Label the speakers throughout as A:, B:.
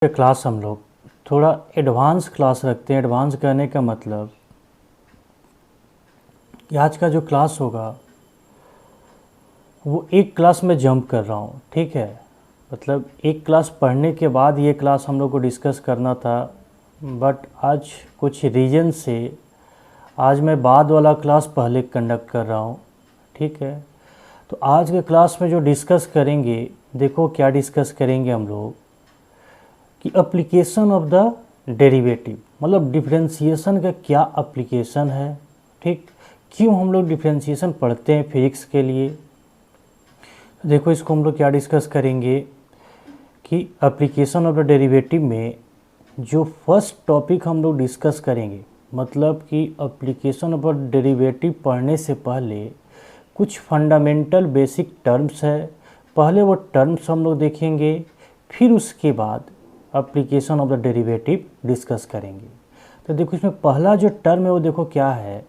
A: ये क्लास हम लोग थोड़ा एडवांस क्लास रखते हैं। एडवांस करने का मतलब कि आज का जो क्लास होगा वो एक क्लास में जंप कर रहा हूँ, ठीक है। मतलब एक क्लास पढ़ने के बाद ये क्लास हम लोग को डिस्कस करना था, बट आज कुछ रीज़न से आज मैं बाद वाला क्लास पहले कंडक्ट कर रहा हूँ, ठीक है। तो आज के क्लास में जो डिस्कस करेंगे, देखो क्या डिस्कस करेंगे हम लोग कि एप्लीकेशन ऑफ द डेरिवेटिव, मतलब डिफरेंशिएशन का क्या एप्लीकेशन है, ठीक। क्यों हम लोग डिफरेंशिएशन पढ़ते हैं फिजिक्स के लिए। देखो इसको हम लोग क्या डिस्कस करेंगे कि एप्लीकेशन ऑफ द डेरिवेटिव में जो फर्स्ट टॉपिक हम लोग डिस्कस करेंगे, मतलब कि एप्लीकेशन ऑफ द डेरिवेटिव पढ़ने से पहले कुछ फंडामेंटल बेसिक टर्म्स है, पहले वो टर्म्स हम लोग देखेंगे, फिर उसके बाद application of the derivative discuss करेंगे। तो देखो इसमें पहला जो टर्म है वो देखो क्या है।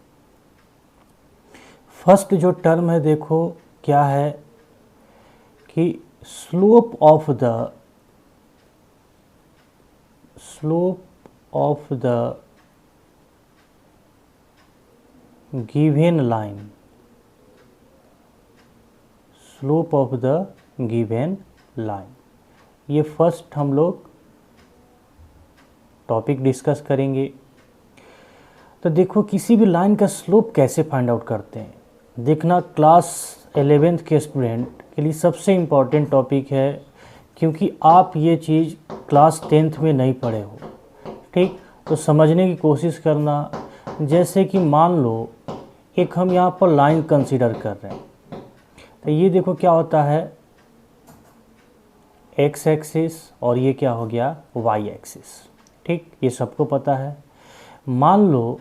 A: फर्स्ट जो टर्म है देखो क्या है कि slope of the given line, slope of the given line, ये फर्स्ट हम लोग टॉपिक डिस्कस करेंगे। तो देखो किसी भी लाइन का स्लोप कैसे फाइंड आउट करते हैं, देखना क्लास 11th के स्टूडेंट के लिए सबसे इम्पॉर्टेंट टॉपिक है, क्योंकि आप ये चीज़ क्लास 10th में नहीं पढ़े हो, ठीक। तो समझने की कोशिश करना। जैसे कि मान लो एक हम यहाँ पर लाइन कंसीडर कर रहे हैं, तो ये देखो क्या होता है एक्स एक्सिस और ये क्या हो गया वाई एक्सिस, ठीक, ये सबको पता है। मान लो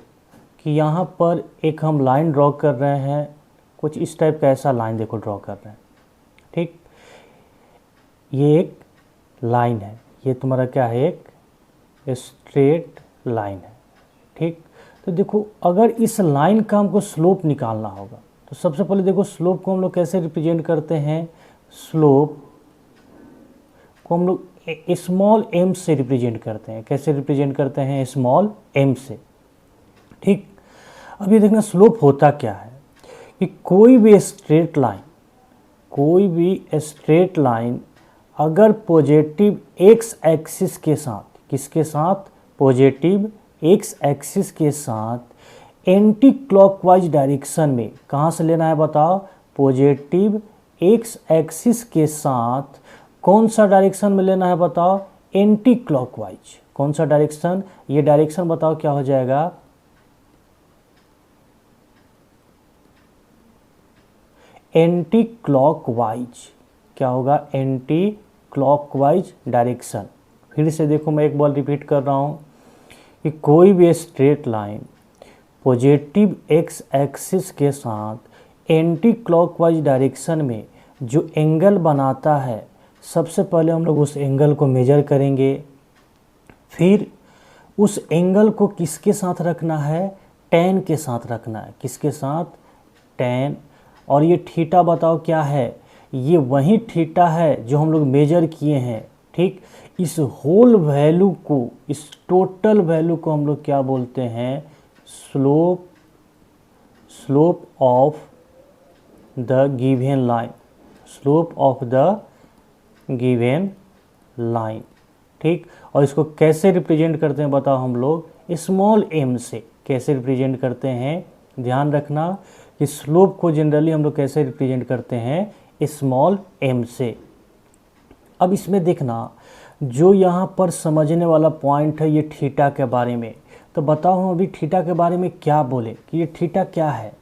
A: कि यहाँ पर एक हम लाइन ड्रॉ कर रहे हैं, कुछ इस टाइप का ऐसा लाइन देखो ड्रॉ कर रहे हैं, ठीक। ये एक लाइन है, ये तुम्हारा क्या है एक स्ट्रेट लाइन है, ठीक। तो देखो अगर इस लाइन का हमको स्लोप निकालना होगा तो सबसे पहले देखो स्लोप को हम लोग कैसे रिप्रेजेंट करते हैं। स्लोप को हम लोग स्मॉल एम से रिप्रेजेंट करते हैं। कैसे रिप्रेजेंट करते हैं? स्मॉल एम से, ठीक। अब ये देखना स्लोप होता क्या है कि कोई भी स्ट्रेट लाइन अगर पॉजिटिव एक्स एक्सिस के साथ, किसके साथ? पॉजिटिव एक्स एक्सिस के साथ एंटी क्लॉकवाइज डायरेक्शन में, कहाँ से लेना है बताओ? पॉजिटिव एक्स एक्सिस के साथ कौन सा डायरेक्शन में लेना है बताओ? Anti clockwise. कौन सा डायरेक्शन? ये डायरेक्शन बताओ क्या हो जाएगा? Anti clockwise. क्या होगा? Anti clockwise direction. फिर से देखो मैं एक बार रिपीट कर रहा हूँ कि कोई भी straight line positive x axis के साथ एंटी क्लॉकवाइज डायरेक्शन में जो एंगल बनाता है, सबसे पहले हम लोग उस एंगल को मेजर करेंगे। फिर उस एंगल को किसके साथ रखना है? tan के साथ रखना है। किसके साथ? tan। और ये थीटा बताओ क्या है? ये वही थीटा है जो हम लोग मेजर किए हैं, ठीक। इस होल वैल्यू को, इस टोटल वैल्यू को हम लोग क्या बोलते हैं? Slope of the given line. Slope of the given line, ठीक। और इसको कैसे रिप्रेजेंट करते हैं बताओ हम लोग? स्मॉल एम से। कैसे रिप्रेजेंट करते हैं? ध्यान रखना कि स्लोप को जनरली हम लोग कैसे रिप्रेजेंट करते हैं? स्मॉल एम से। अब इसमें देखना जो यहाँ पर समझने वाला पॉइंट है ये थीटा के बारे में। तो बताओ हम अभी थीटा के बारे में क्या बोले कि ये थीटा क्या है,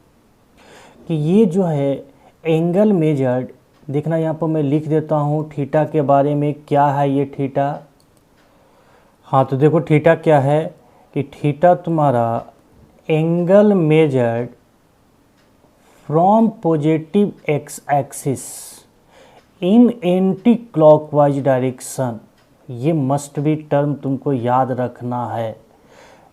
A: कि ये जो है एंगल मेजर्ड, देखना यहाँ पर मैं लिख देता हूँ थीटा के बारे में क्या है ये थीटा। हाँ तो देखो थीटा क्या है कि थीटा तुम्हारा angle measured from positive x axis in anti clockwise direction. ये मस्ट बी टर्म तुमको याद रखना है।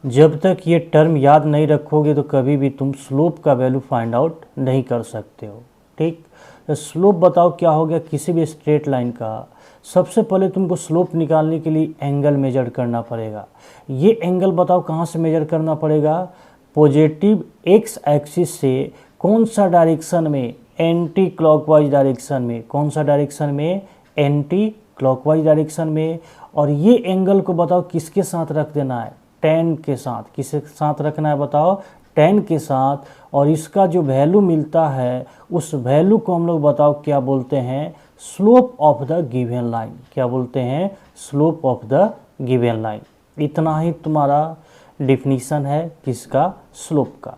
A: जब तक ये टर्म याद नहीं रखोगे तो कभी भी तुम स्लोप का वैल्यू फाइंड आउट नहीं कर सकते हो, ठीक। तो स्लोप बताओ क्या हो गया किसी भी स्ट्रेट लाइन का? सबसे पहले तुमको स्लोप निकालने के लिए एंगल मेजर करना पड़ेगा। ये एंगल बताओ कहाँ से मेजर करना पड़ेगा, पॉजिटिव एक्स एक्सिस से कौन सा डायरेक्शन में, एंटी क्लॉकवाइज डायरेक्शन में। कौन सा डायरेक्शन में, एंटी क्लॉकवाइज डायरेक्शन में। और ये एंगल को बताओ किसके साथ रख देना है, tan के साथ। किसके साथ रखना है बताओ, tan के साथ। और इसका जो वैल्यू मिलता है उस वैल्यू को हम लोग बताओ क्या बोलते हैं, slope of the given line. क्या बोलते हैं, slope of the given line. इतना ही तुम्हारा डिफिनीशन है किसका, स्लोप का।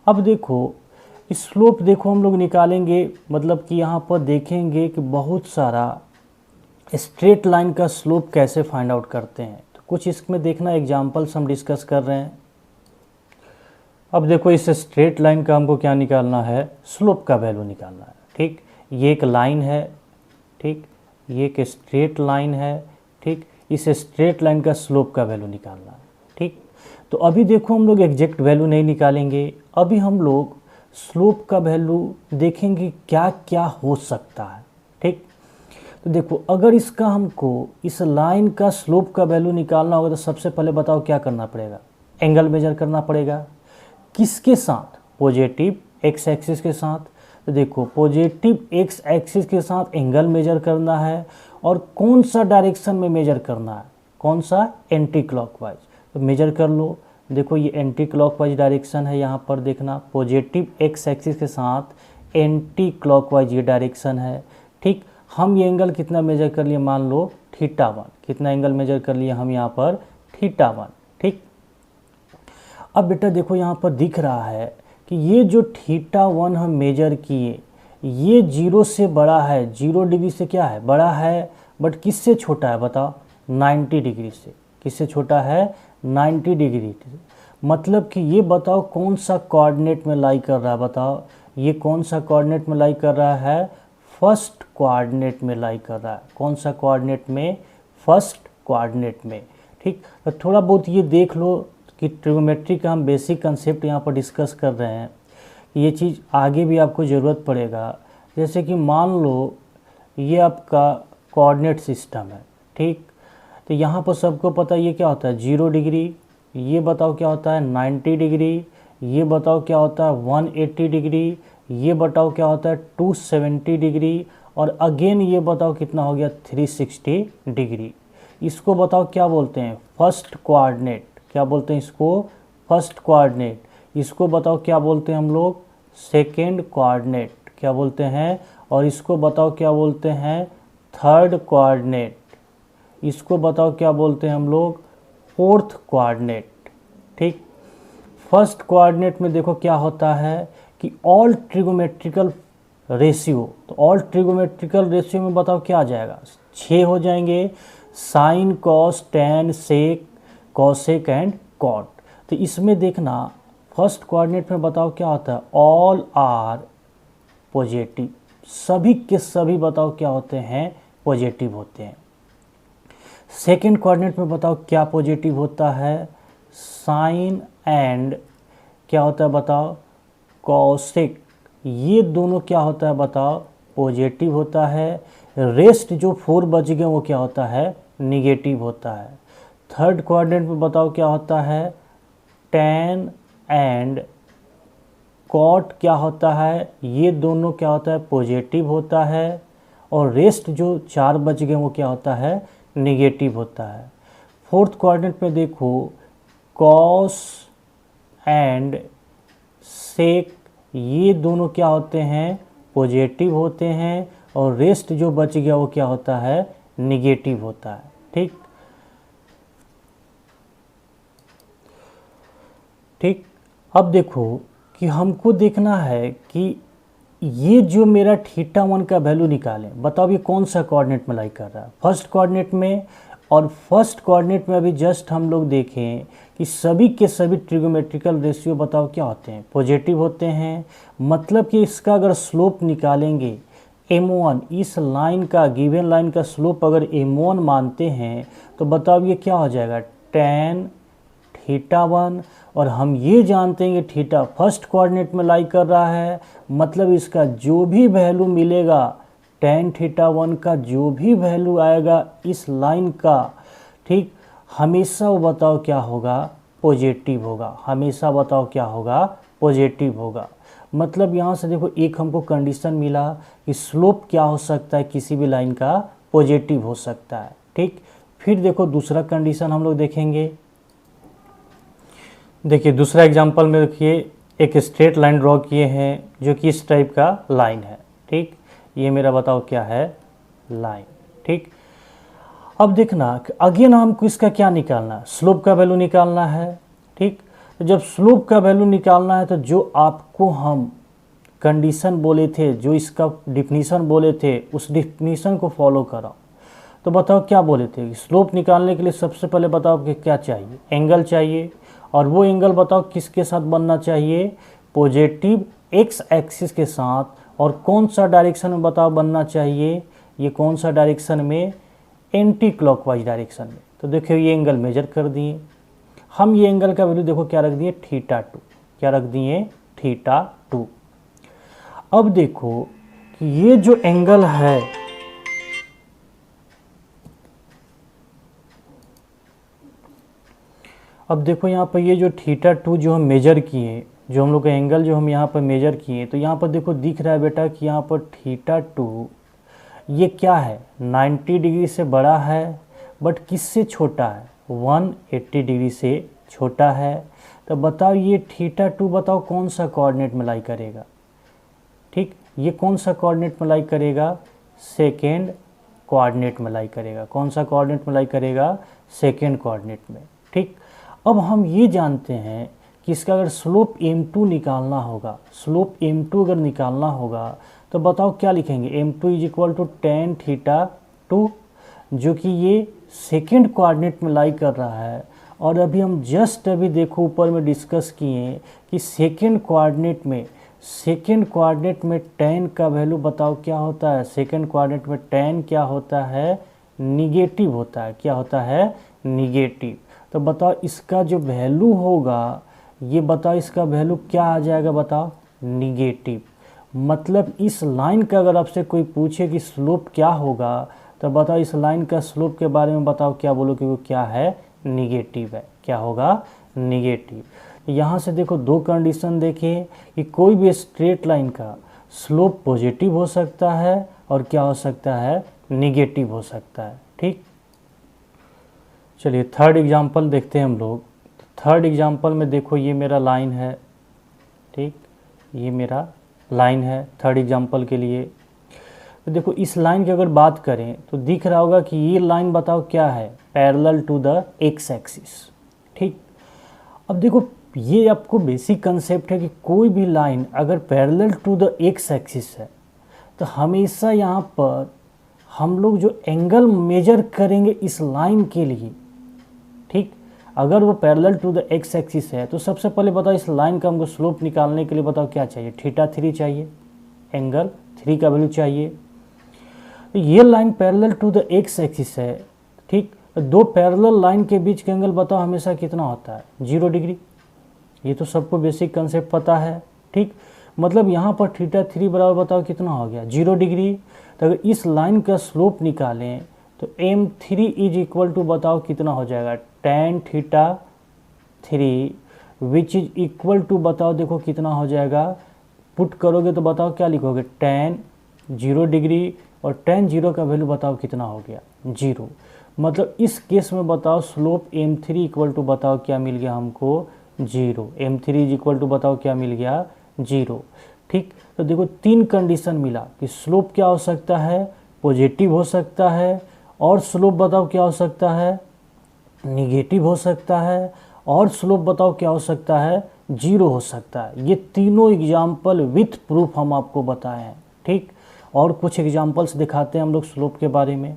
A: अब देखो इस स्लोप देखो हम लोग निकालेंगे, मतलब कि यहाँ पर देखेंगे कि बहुत सारा स्ट्रेट लाइन का स्लोप कैसे फाइंड आउट करते हैं। तो कुछ इसमें देखना एग्जांपल्स हम डिस्कस कर रहे हैं। अब देखो इस स्ट्रेट लाइन का हमको क्या निकालना है, स्लोप का वैल्यू निकालना है। ठीक, ये एक लाइन है, ठीक, ये एक स्ट्रेट लाइन है। ठीक, इस स्ट्रेट लाइन का स्लोप का वैल्यू निकालना है। ठीक, तो अभी देखो हम लोग एग्जैक्ट वैल्यू नहीं निकालेंगे, अभी हम लोग स्लोप का वैल्यू देखेंगे क्या क्या हो सकता है। ठीक, तो देखो अगर इसका हमको इस लाइन का स्लोप का वैल्यू निकालना होगा तो सबसे पहले बताओ क्या करना पड़ेगा, एंगल मेजर करना पड़ेगा। किसके साथ, पॉजिटिव एक्स एक्सिस के साथ। तो देखो पॉजिटिव एक्स एक्सिस के साथ एंगल मेजर करना है और कौन सा डायरेक्शन में मेजर करना है, कौन सा, एंटी क्लॉकवाइज। तो मेजर कर लो, देखो ये एंटी क्लॉकवाइज डायरेक्शन है, यहाँ पर देखना पॉजिटिव एक्स एक्सिस के साथ एंटी क्लॉकवाइज ये डायरेक्शन है। ठीक, हम ये एंगल कितना मेजर कर लिए, मान लो θ1। कितना एंगल मेजर कर लिए हम यहाँ पर, θ1। ठीक, अब बेटा देखो यहाँ पर दिख रहा है कि ये जो θ1 हम मेजर किए ये 0 से बड़ा है, 0 डिग्री से क्या है, बड़ा है, बट किससे छोटा है बताओ, 90 डिग्री से। किससे छोटा है, 90 डिग्री। मतलब कि ये बताओ कौन सा कोऑर्डिनेट में लाई कर रहा है, बताओ ये कौन सा कोऑर्डिनेट में लाई कर रहा है, फर्स्ट कोऑर्डिनेट में लाई कर रहा है। कौन सा कोऑर्डिनेट में, फर्स्ट कोऑर्डिनेट में। ठीक, तो थोड़ा बहुत ये देख लो कि ट्रिगोनोमेट्री का हम बेसिक कंसेप्ट यहाँ पर डिस्कस कर रहे हैं, ये चीज़ आगे भी आपको ज़रूरत पड़ेगा। जैसे कि मान लो ये आपका कोऑर्डिनेट सिस्टम है। ठीक, तो यहाँ पर सबको पता है ये क्या होता है, 0 डिग्री। ये बताओ क्या होता है, 90 डिग्री। ये बताओ क्या होता है, 180 डिग्री। ये बताओ क्या होता है, 270 डिग्री। और अगेन ये बताओ कितना हो गया, 360 डिग्री। इसको बताओ क्या बोलते हैं, फर्स्ट कोऑर्डिनेट। क्या बोलते हैं इसको, फर्स्ट कोऑर्डिनेट। इसको बताओ क्या बोलते हैं हम लोग, सेकेंड कोऑर्डिनेट। क्या बोलते हैं, और इसको बताओ क्या बोलते हैं, थर्ड कोऑर्डिनेट। इसको बताओ क्या बोलते हैं हम लोग, फोर्थ कोऑर्डिनेट। ठीक, फर्स्ट कोऑर्डिनेट में देखो क्या होता है कि ऑल ट्रिगोमेट्रिकल रेशियो। तो ऑल ट्रिगोमेट्रिकल रेशियो में बताओ क्या आ जाएगा, 6 हो जाएंगे, sine cos tan sec cosec and cot. तो इसमें देखना फर्स्ट कोऑर्डिनेट में बताओ क्या होता है, ऑल आर पॉजिटिव। सभी के सभी बताओ क्या होते हैं, पॉजिटिव होते हैं। सेकेंड कोऑर्डिनेट में बताओ क्या पॉजिटिव होता है, साइन एंड क्या होता है बताओ, कॉसेक। ये दोनों क्या होता है बताओ, पॉजिटिव होता है। रेस्ट जो 4 बच गए वो क्या होता है, निगेटिव होता है। थर्ड कोऑर्डिनेट में बताओ क्या होता है, टैन एंड कॉट क्या होता है, ये दोनों क्या होता है, पॉजिटिव होता है। और रेस्ट जो 4 बच गए वो क्या होता है, निगेटिव होता है। फोर्थ कोऑर्डिनेट में देखो कॉस एंड सेक, ये दोनों क्या होते हैं, पॉजिटिव होते हैं। और रेस्ट जो बच गया वो क्या होता है, निगेटिव होता है। ठीक, ठीक, अब देखो कि हमको देखना है कि ये जो मेरा θ1 का वैल्यू निकालें, बताओ ये कौन सा कोऑर्डिनेट में लाई कर रहा है, फर्स्ट कोऑर्डिनेट में। और फर्स्ट कोऑर्डिनेट में अभी जस्ट हम लोग देखें कि सभी के सभी ट्रिगोमेट्रिकल रेशियो बताओ क्या होते हैं, पॉजिटिव होते हैं। मतलब कि इसका अगर स्लोप निकालेंगे m1, इस लाइन का, गिवन लाइन का स्लोप अगर m1 मानते हैं तो बताओ ये क्या हो जाएगा, tan θ1। और हम ये जानते हैं कि थीटा फर्स्ट कोऑर्डिनेट में लाई कर रहा है, मतलब इसका जो भी वैल्यू मिलेगा tan थीटा 1 का जो भी वैल्यू आएगा इस लाइन का, ठीक, हमेशा वो बताओ क्या होगा, पॉजिटिव होगा, हमेशा बताओ क्या होगा, पॉजिटिव होगा। मतलब यहाँ से देखो एक हमको कंडीशन मिला कि स्लोप क्या हो सकता है किसी भी लाइन का, पॉजिटिव हो सकता है, ठीक। फिर देखो दूसरा कंडीशन हम लोग देखेंगे। देखिए दूसरा एग्जांपल में देखिए एक स्ट्रेट लाइन ड्रॉ किए हैं जो कि इस टाइप का लाइन है, ठीक। ये मेरा बताओ क्या है, लाइन, ठीक। अब देखना अगेन हमको इसका क्या निकालना है, स्लोप का वैल्यू निकालना है, ठीक। तो जब स्लोप का वैल्यू निकालना है तो जो आपको हम कंडीशन बोले थे, जो इसका डिफिनीशन बोले थे, उस डिफिनीशन को फॉलो करो। तो बताओ क्या बोले थे, स्लोप निकालने के लिए सबसे पहले बताओ कि क्या चाहिए, एंगल चाहिए, और वो एंगल बताओ किसके साथ बनना चाहिए, पॉजिटिव एक्स एक्सिस के साथ, और कौन सा डायरेक्शन में बताओ बनना चाहिए, ये कौन सा डायरेक्शन में, एंटी क्लॉकवाइज डायरेक्शन में। तो देखिए ये एंगल मेजर कर दिए हम, ये एंगल का वैल्यू देखो क्या रख दिए, थीटा 2, क्या रख दिए, थीटा 2। अब देखो कि ये जो एंगल है, अब देखो यहाँ पर ये जो थीटा 2 जो हम मेजर किए, जो हम लोग का एंगल जो हम यहाँ पर मेजर किए, तो यहाँ पर देखो दिख रहा है बेटा कि यहाँ पर थीटा 2 ये क्या है, 90 डिग्री से बड़ा है, बट किससे छोटा है, 180 डिग्री से छोटा है। तो बताओ ये थीटा 2 बताओ कौन सा कोऑर्डिनेट में लाई करेगा, ठीक, ये कौन सा कोऑर्डिनेट में लाई करेगा, सेकेंड कोऑर्डिनेट में लाई करेगा। कौन सा कोऑर्डिनेट में लाई करेगा, सेकेंड कोऑर्डिनेट में, ठीक। अब हम ये जानते हैं कि इसका अगर स्लोप m2 निकालना होगा, स्लोप m2 अगर निकालना होगा तो बताओ क्या लिखेंगे, m2 is equal to tan theta 2, जो कि ये सेकेंड कोऑर्डिनेट में लाई कर रहा है। और अभी हम जस्ट अभी देखो ऊपर में डिस्कस किए कि सेकेंड कोऑर्डिनेट में tan का वैल्यू बताओ क्या होता है, सेकेंड कोऑर्डिनेट में tan क्या होता है, निगेटिव होता है, क्या होता है, निगेटिव। तो बताओ इसका जो वैल्यू होगा, ये बताओ इसका वैल्यू क्या आ जाएगा, बताओ निगेटिव। मतलब इस लाइन का अगर आपसे कोई पूछे कि स्लोप क्या होगा, तो बताओ इस लाइन का स्लोप के बारे में बताओ क्या बोलो कि वो क्या है, निगेटिव है, क्या होगा, निगेटिव। यहाँ से देखो दो कंडीशन देखिए कि कोई भी स्ट्रेट लाइन का स्लोप पॉजिटिव हो सकता है और क्या हो सकता है, निगेटिव हो सकता है, ठीक। चलिए थर्ड एग्जांपल देखते हैं हम लोग। थर्ड एग्जांपल में देखो ये मेरा लाइन है, ठीक, ये मेरा लाइन है थर्ड एग्जांपल के लिए। तो देखो इस लाइन की अगर बात करें तो दिख रहा होगा कि ये लाइन बताओ क्या है, parallel to the X axis, ठीक। अब देखो ये आपको बेसिक कंसेप्ट है कि कोई भी लाइन अगर parallel to the X axis है तो हमेशा यहाँ पर हम लोग जो एंगल मेजर करेंगे इस लाइन के लिए, ठीक, अगर वो parallel to the X axis है तो सबसे पहले बताओ इस लाइन का हमको स्लोप निकालने के लिए बताओ क्या चाहिए, थीटा 3 चाहिए, एंगल 3 का वैल्यू चाहिए। तो ये line parallel to the X axis है, ठीक। दो पैरेलल लाइन के बीच का एंगल बताओ हमेशा कितना होता है, 0 डिग्री। ये तो सबको बेसिक कंसेप्ट पता है, ठीक। मतलब यहाँ पर थीटा 3 बराबर बताओ कितना हो गया, 0 डिग्री। तो अगर इस लाइन का स्लोप निकालें तो m3 इज इक्वल टू बताओ कितना हो जाएगा, tan theta 3 which is equal to बताओ देखो कितना हो जाएगा, पुट करोगे तो बताओ क्या लिखोगे, tan 0 डिग्री, और tan 0 का वैल्यू बताओ कितना हो गया, 0। मतलब इस केस में बताओ स्लोप m3 इक्वल टू बताओ क्या मिल गया हमको, 0। m3 इज इक्वल टू बताओ क्या मिल गया, 0, ठीक। तो देखो तीन कंडीशन मिला कि स्लोप क्या हो सकता है, पॉजिटिव हो सकता है, और स्लोप बताओ क्या हो सकता है, निगेटिव हो सकता है, और स्लोप बताओ क्या हो सकता है, 0 हो सकता है। ये तीनों एग्जाम्पल विथ प्रूफ हम आपको बताए हैं, ठीक। और कुछ एग्जाम्पल्स दिखाते हैं हम लोग स्लोप के बारे में।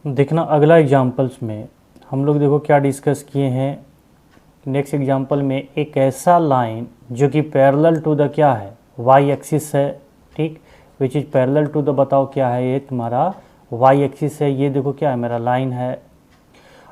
A: देखना अगला एग्जाम्पल्स में हम लोग देखो क्या डिस्कस किए हैं। नेक्स्ट एग्जाम्पल में एक ऐसा लाइन जो कि पैरेलल टू द क्या है, वाई एक्सिस है, ठीक, which is parallel to the बताओ क्या है, ये तुम्हारा वाई एक्सिस है। ये देखो क्या है, मेरा लाइन है।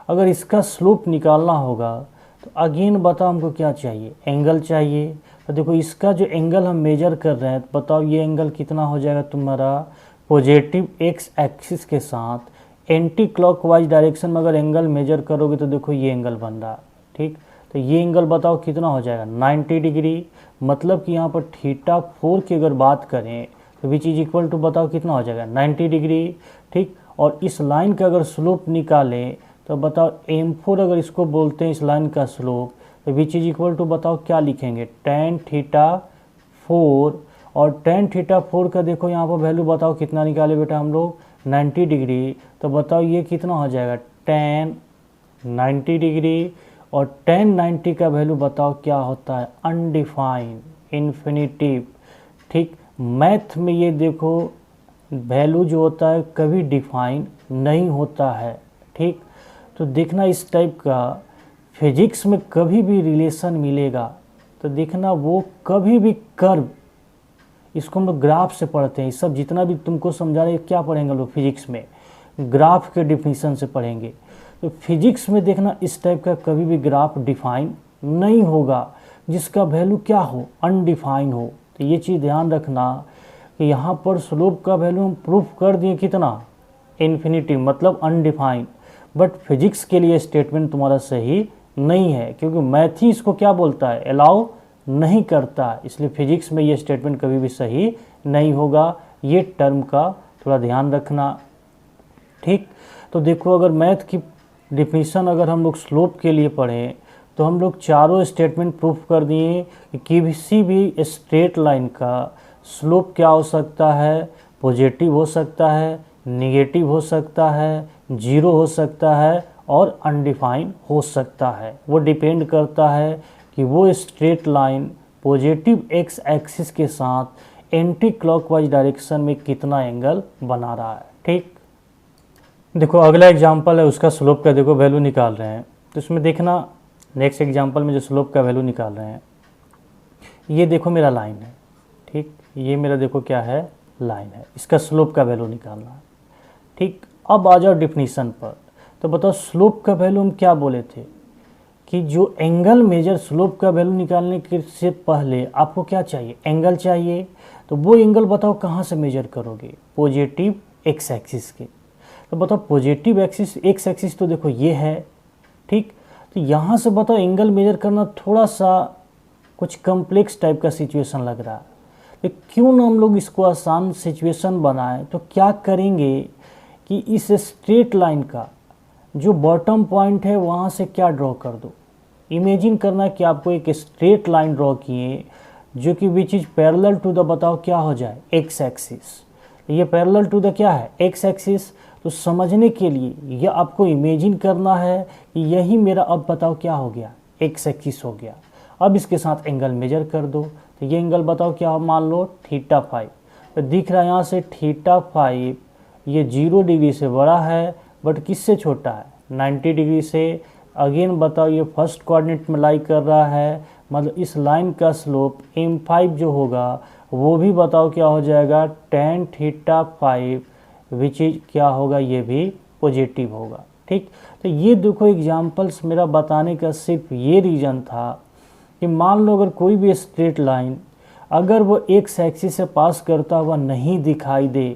A: अगर इसका स्लोप निकालना होगा तो अगेन बताओ हमको क्या चाहिए, एंगल चाहिए। तो देखो इसका जो एंगल हम मेजर कर रहे हैं, तो बताओ ये एंगल कितना हो जाएगा तुम्हारा, पॉजिटिव एक्स एक्सिस के साथ एंटी क्लॉकवाइज डायरेक्शन में अगर एंगल मेजर करोगे तो देखो ये एंगल बन रहा है। ठीक, तो ये एंगल बताओ कितना हो जाएगा, 90 डिग्री। मतलब कि यहाँ पर θ4 की अगर बात करें तो विच इज इक्वल टू बताओ कितना हो जाएगा, 90 डिग्री। ठीक, और इस लाइन का अगर स्लोप निकालें तो बताओ m4 अगर इसको बोलते हैं इस लाइन का स्लोप, तो विच इज इक्वल टू बताओ क्या लिखेंगे, tan θ4। और tan θ4 का देखो यहाँ पर वैल्यू बताओ कितना निकाले बेटा हम लोग, 90 डिग्री। तो बताओ ये कितना हो जाएगा, tan 90 डिग्री। और tan 90 का वैल्यू बताओ क्या होता है, अनडिफाइंड, इन्फिनिटिव। ठीक, मैथ में ये देखो वैल्यू जो होता है कभी डिफाइन नहीं होता है। ठीक, तो देखना इस टाइप का फिजिक्स में कभी भी रिलेशन मिलेगा तो देखना वो कभी भी कर्व, इसको हम लोग ग्राफ से पढ़ते हैं। ये सब जितना भी तुमको समझा रहे क्या पढ़ेंगे लोग फिजिक्स में, ग्राफ के डिफिनीशन से पढ़ेंगे। तो फिजिक्स में देखना इस टाइप का कभी भी ग्राफ डिफाइन नहीं होगा जिसका वैल्यू क्या हो, अनडिफाइन हो। तो ये चीज़ ध्यान रखना कि यहाँ पर स्लोप का वैल्यू हम प्रूफ कर दिए कितना, इन्फिनिटी, मतलब अनडिफाइंड। बट फिजिक्स के लिए स्टेटमेंट तुम्हारा सही नहीं है क्योंकि मैथ ही इसको क्या बोलता है, अलाउ नहीं करता है। इसलिए फिजिक्स में ये स्टेटमेंट कभी भी सही नहीं होगा। ये टर्म का थोड़ा ध्यान रखना। ठीक, तो देखो अगर मैथ की डिफिनीशन अगर हम लोग स्लोप के लिए पढ़ें तो हम लोग चारों स्टेटमेंट प्रूफ कर दिए कि किसी भी स्ट्रेट लाइन का स्लोप क्या हो सकता है, पॉजिटिव हो सकता है, निगेटिव हो सकता है, जीरो हो सकता है और अनडिफाइंड हो सकता है। वो डिपेंड करता है कि वो straight line positive x axis के साथ एंटी क्लॉकवाइज डायरेक्शन में कितना एंगल बना रहा है। ठीक, देखो अगला एग्जांपल है, उसका स्लोप का देखो वैल्यू निकाल रहे हैं। तो इसमें देखना नेक्स्ट एग्जांपल में जो स्लोप का वैल्यू निकाल रहे हैं, ये देखो मेरा लाइन है। ठीक, ये मेरा देखो क्या है, लाइन है, इसका स्लोप का वैल्यू निकालना है। ठीक, अब आ जाओ डिफिनीशन पर। तो बताओ स्लोप का वैल्यू हम क्या बोले थे कि जो एंगल मेजर, स्लोप का वैल्यू निकालने के से पहले आपको क्या चाहिए, एंगल चाहिए। तो वो एंगल बताओ कहाँ से मेजर करोगे, पॉजिटिव एक्स एक्सिस के। तो बताओ पॉजिटिव एक्सिस, एक्स एक्सिस तो देखो ये है। ठीक, तो यहाँ से बताओ एंगल मेजर करना थोड़ा सा कुछ कम्प्लेक्स टाइप का सिचुएशन लग रहा है। तो क्यों ना हम लोग इसको आसान सिचुएशन बनाएं। तो क्या करेंगे कि इस स्ट्रेट लाइन का जो बॉटम पॉइंट है वहाँ से क्या ड्रॉ कर दो। इमेजिन करना कि आपको एक स्ट्रेट लाइन ड्रॉ किए जो कि which is parallel to the, बताओ क्या हो जाए, एक्स एक्सिस। ये पैरेलल टू द क्या है, एक्स एक्सिस। तो समझने के लिए ये आपको इमेजिन करना है कि यही मेरा, अब बताओ क्या हो गया, एक्स एक्सिस हो गया। अब इसके साथ एंगल मेजर कर दो। तो ये एंगल बताओ क्या, मान लो θ5। तो दिख रहा है यहाँ से θ5 ये 0 डिग्री से बड़ा है बट किससे छोटा है, 90 डिग्री से। अगेन बताओ ये फर्स्ट कोऑर्डिनेट में लाई कर रहा है, मतलब इस लाइन का स्लोप m5 जो होगा वो भी बताओ क्या हो जाएगा, tan θ5 विच इज क्या होगा, ये भी पॉजिटिव होगा। ठीक, तो ये देखो एग्जांपल्स मेरा बताने का सिर्फ ये रीज़न था कि मान लो अगर कोई भी स्ट्रेट लाइन अगर वो एक्स एक्सिस से पास करता हुआ नहीं दिखाई दे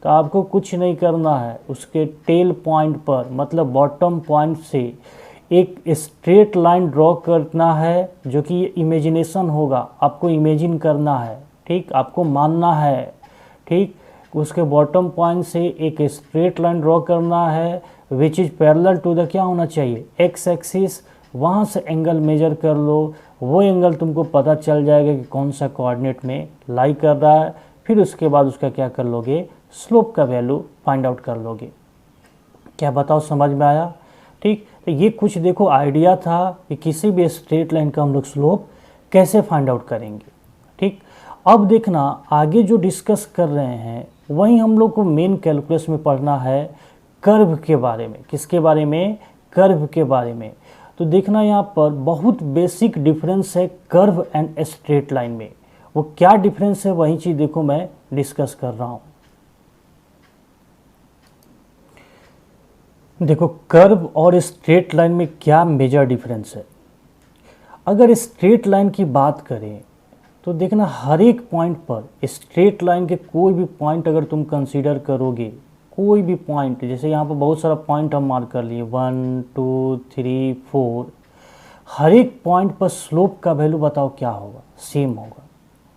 A: तो आपको कुछ नहीं करना है, उसके टेल पॉइंट पर मतलब बॉटम पॉइंट से एक स्ट्रेट लाइन ड्रॉ करना है जो कि इमेजिनेशन होगा, आपको इमेजिन करना है। ठीक, आपको मानना है। ठीक, उसके बॉटम पॉइंट से एक स्ट्रेट लाइन ड्रॉ करना है which is parallel to the, क्या होना चाहिए, एक्स एक्सिस। वहाँ से एंगल मेजर कर लो, वो एंगल तुमको पता चल जाएगा कि कौन सा कोऑर्डिनेट में लाई कर रहा है। फिर उसके बाद उसका क्या कर लोगे, स्लोप का वैल्यू फाइंड आउट कर लोगे। क्या बताओ समझ में आया। ठीक, तो ये कुछ देखो आइडिया था कि किसी भी स्ट्रेट लाइन का हम लोग स्लोप कैसे फाइंड आउट करेंगे। ठीक, अब देखना आगे जो डिस्कस कर रहे हैं वहीं हम लोग को मेन कैलकुलस में पढ़ना है कर्व के बारे में। किसके बारे में, कर्व के बारे में। तो देखना यहाँ पर बहुत बेसिक डिफरेंस है कर्व एंड स्ट्रेट लाइन में। वो क्या डिफरेंस है वही चीज़ देखो मैं डिस्कस कर रहा हूँ। देखो कर्व और स्ट्रेट लाइन में क्या मेजर डिफरेंस है। अगर स्ट्रेट लाइन की बात करें तो देखना हर एक पॉइंट पर स्ट्रेट लाइन के कोई भी पॉइंट अगर तुम कंसीडर करोगे, कोई भी पॉइंट, जैसे यहाँ पर बहुत सारा पॉइंट हम मार्क कर लिए 1 2 3 4, हर एक पॉइंट पर स्लोप का वैल्यू बताओ क्या होगा, सेम होगा।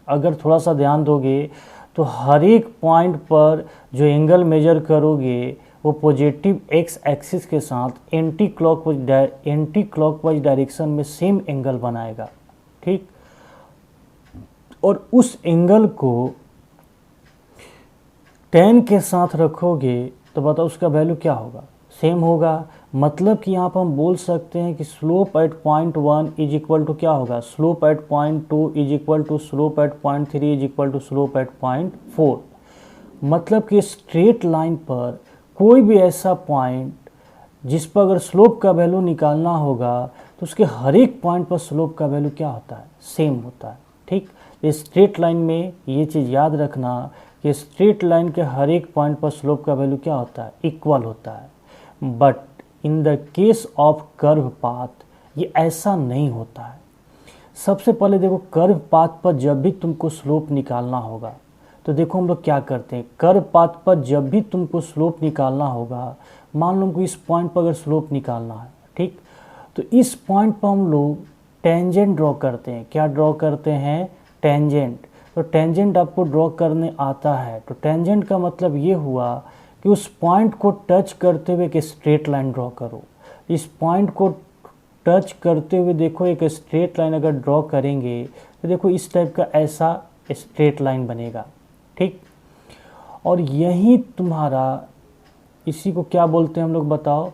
A: अगर थोड़ा सा ध्यान दोगे तो हर एक पॉइंट पर जो एंगल मेजर करोगे वो पॉजिटिव एक्स एक्सिस के साथ एंटी क्लॉकवाइज डायरेक्शन में सेम एंगल बनाएगा, ठीक। और उस एंगल को tan के साथ रखोगे तो बताओ उसका वैल्यू क्या होगा, सेम होगा। मतलब कि यहाँ पर हम बोल सकते हैं कि slope at point 1 is equal to क्या होगा, slope at point 2 is equal to slope at point 3 is equal to slope at point 4। मतलब कि स्ट्रेट लाइन पर कोई भी ऐसा पॉइंट जिस पर अगर स्लोप का वैल्यू निकालना होगा तो उसके हर एक पॉइंट पर स्लोप का वैल्यू क्या होता है, सेम होता है, ठीक। स्ट्रेट लाइन में ये चीज़ याद रखना कि स्ट्रेट लाइन के हर एक पॉइंट पर स्लोप का वैल्यू क्या होता है, इक्वल होता है। But in the case of curve path ये ऐसा नहीं होता है। सबसे पहले देखो, कर्व पाथ पर जब भी तुमको स्लोप निकालना होगा तो देखो हम लोग क्या करते हैं, कर्व पाथ पर जब भी तुमको स्लोप निकालना होगा, मान लो हमको इस पॉइंट पर अगर स्लोप निकालना है, ठीक, तो इस पॉइंट पर हम लोग टेंजेंट ड्रॉ करते हैं। क्या ड्रॉ करते हैं, टेंजेंट। तो टेंजेंट आपको ड्रॉ करने आता है तो टेंजेंट का मतलब ये हुआ कि उस पॉइंट को टच करते हुए एक स्ट्रेट लाइन ड्रॉ करो। इस पॉइंट को टच करते हुए देखो एक स्ट्रेट लाइन अगर ड्रॉ करेंगे तो देखो इस टाइप का ऐसा स्ट्रेट लाइन बनेगा, ठीक। और यही तुम्हारा, इसी को क्या बोलते हैं हम लोग बताओ,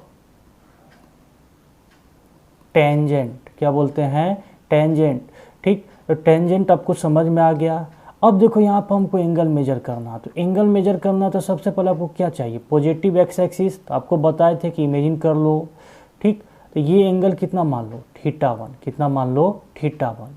A: टेंजेंट। क्या बोलते हैं, टेंजेंट, ठीक। तो टेंजेंट आपको समझ में आ गया। अब देखो यहाँ पर हमको एंगल मेजर करना, तो एंगल मेजर करना तो सबसे पहले आपको क्या चाहिए, पॉजिटिव एक्स एक्सिस। तो आपको बताए थे कि इमेजिन कर लो, ठीक। तो ये एंगल कितना मान लो, θ1, कितना मान लो, θ1,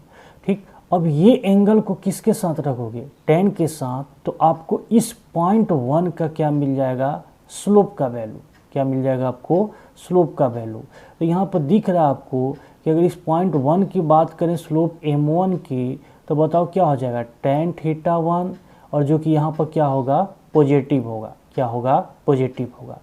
A: ठीक। अब ये एंगल को किसके साथ रखोगे, tan के साथ। तो आपको इस पॉइंट 1 का क्या मिल जाएगा, स्लोप का वैल्यू। क्या मिल जाएगा आपको, स्लोप का वैल्यू। तो यहाँ पर दिख रहा है आपको कि अगर इस पॉइंट 1 की बात करें स्लोप m1 की, तो बताओ क्या हो जाएगा, tan θ1, और जो कि यहाँ पर क्या होगा, पॉजिटिव होगा। क्या होगा, पॉजिटिव होगा।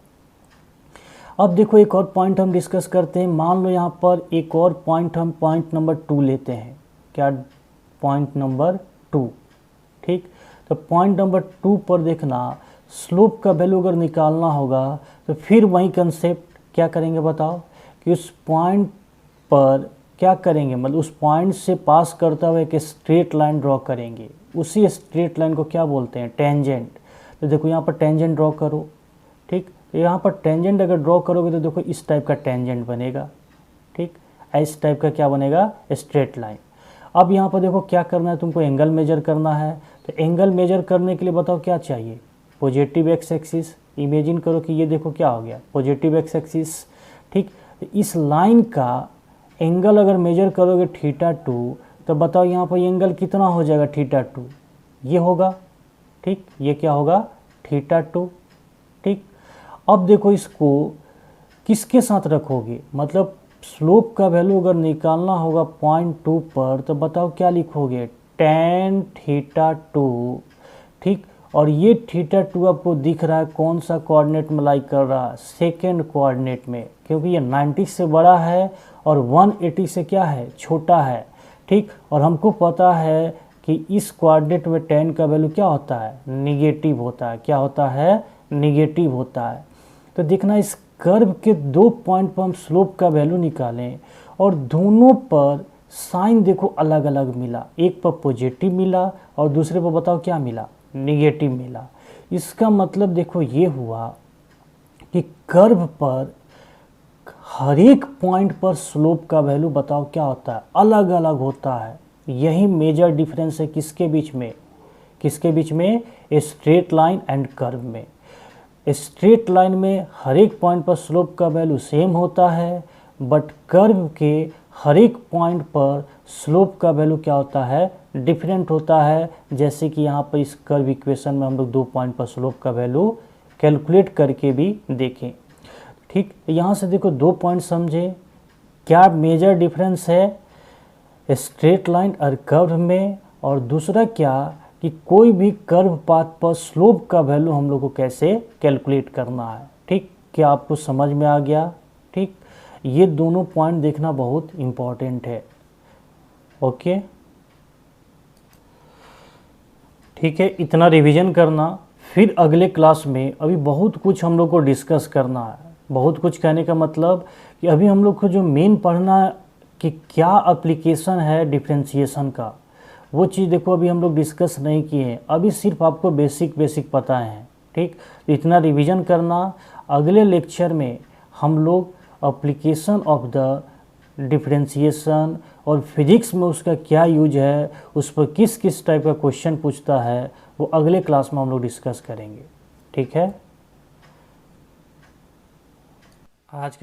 A: अब देखो एक और पॉइंट हम डिस्कस करते हैं। मान लो यहाँ पर एक और पॉइंट, हम पॉइंट नंबर 2 लेते हैं। क्या, पॉइंट नंबर 2, ठीक। तो पॉइंट नंबर 2 पर देखना स्लोप का वैल्यू अगर निकालना होगा तो फिर वही कंसेप्ट क्या करेंगे बताओ, कि उस पॉइंट पर क्या करेंगे, मतलब उस पॉइंट से पास करता हुआ एक स्ट्रेट लाइन ड्रॉ करेंगे। उसी स्ट्रेट लाइन को क्या बोलते हैं, टेंजेंट। तो देखो यहाँ पर टेंजेंट ड्रॉ करो, ठीक। तो यहाँ पर टेंजेंट अगर ड्रॉ करोगे तो देखो इस टाइप का टेंजेंट बनेगा, ठीक। इस टाइप का क्या बनेगा, स्ट्रेट लाइन। अब यहाँ पर देखो क्या करना है, तुमको एंगल मेजर करना है। तो एंगल मेजर करने के लिए बताओ क्या चाहिए, पॉजिटिव एक्स एक्सिस। इमेजिन करो कि ये देखो क्या हो गया, पॉजिटिव एक्स एक्सिस, ठीक। तो इस लाइन का एंगल अगर मेजर करोगे θ2, तो बताओ यहाँ पर एंगल कितना हो जाएगा, θ2, ये होगा, ठीक। ये क्या होगा, θ2, ठीक। अब देखो इसको किसके साथ रखोगे, मतलब स्लोप का वैल्यू अगर निकालना होगा पॉइंट 2 पर, तो बताओ क्या लिखोगे, tan θ2, ठीक। और ये θ2 आपको दिख रहा है कौन सा कोऑर्डिनेट में लाई कर रहा है, सेकेंड कोऑर्डिनेट में, क्योंकि ये 90 से बड़ा है और 180 से क्या है, छोटा है, ठीक। और हमको पता है कि इस कोऑर्डिनेट में tan का वैल्यू क्या होता है, निगेटिव होता है। क्या होता है, निगेटिव होता है। तो देखना इस कर्व के 2 पॉइंट पर हम स्लोप का वैल्यू निकालें और दोनों पर साइन देखो अलग अलग मिला, एक पर पॉजिटिव मिला और दूसरे पर बताओ क्या मिला, निगेटिव मिला। इसका मतलब देखो ये हुआ कि कर्व पर हर एक पॉइंट पर स्लोप का वैल्यू बताओ क्या होता है, अलग अलग होता है। यही मेजर डिफरेंस है किसके बीच में, किसके बीच में, स्ट्रेट लाइन एंड कर्व में। स्ट्रेट लाइन में हर एक पॉइंट पर स्लोप का वैल्यू सेम होता है, बट कर्व के हर एक पॉइंट पर स्लोप का वैल्यू क्या होता है, डिफरेंट होता है। जैसे कि यहाँ पर इस कर्व इक्वेशन में हम लोग 2 पॉइंट पर स्लोप का वैल्यू कैलकुलेट करके भी देखें, ठीक। यहाँ से देखो 2 पॉइंट समझे, क्या मेजर डिफरेंस है स्ट्रेट लाइन और कर्व में, और दूसरा क्या कि कोई भी कर्व पाथ पर स्लोप का वैल्यू हम लोग को कैसे कैलकुलेट करना है। ठीक, क्या आपको समझ में आ गया? ठीक, ये दोनों पॉइंट देखना बहुत इम्पॉर्टेंट है। ओके, ठीक है, इतना रिवीजन करना। फिर अगले क्लास में अभी बहुत कुछ हम लोग को डिस्कस करना है। बहुत कुछ कहने का मतलब कि अभी हम लोग को जो मेन पढ़ना है कि क्या एप्लीकेशन है डिफरेंशिएशन का, वो चीज़ देखो अभी हम लोग डिस्कस नहीं किए हैं, अभी सिर्फ आपको बेसिक बेसिक पता है। ठीक, तो इतना रिवीजन करना। अगले लेक्चर में हम लोग एप्लीकेशन ऑफ द डिफरेंशिएशन और फिजिक्स में उसका क्या यूज है, उस पर किस किस टाइप का क्वेश्चन पूछता है, वो अगले क्लास में हम लोग डिस्कस करेंगे। ठीक है, आज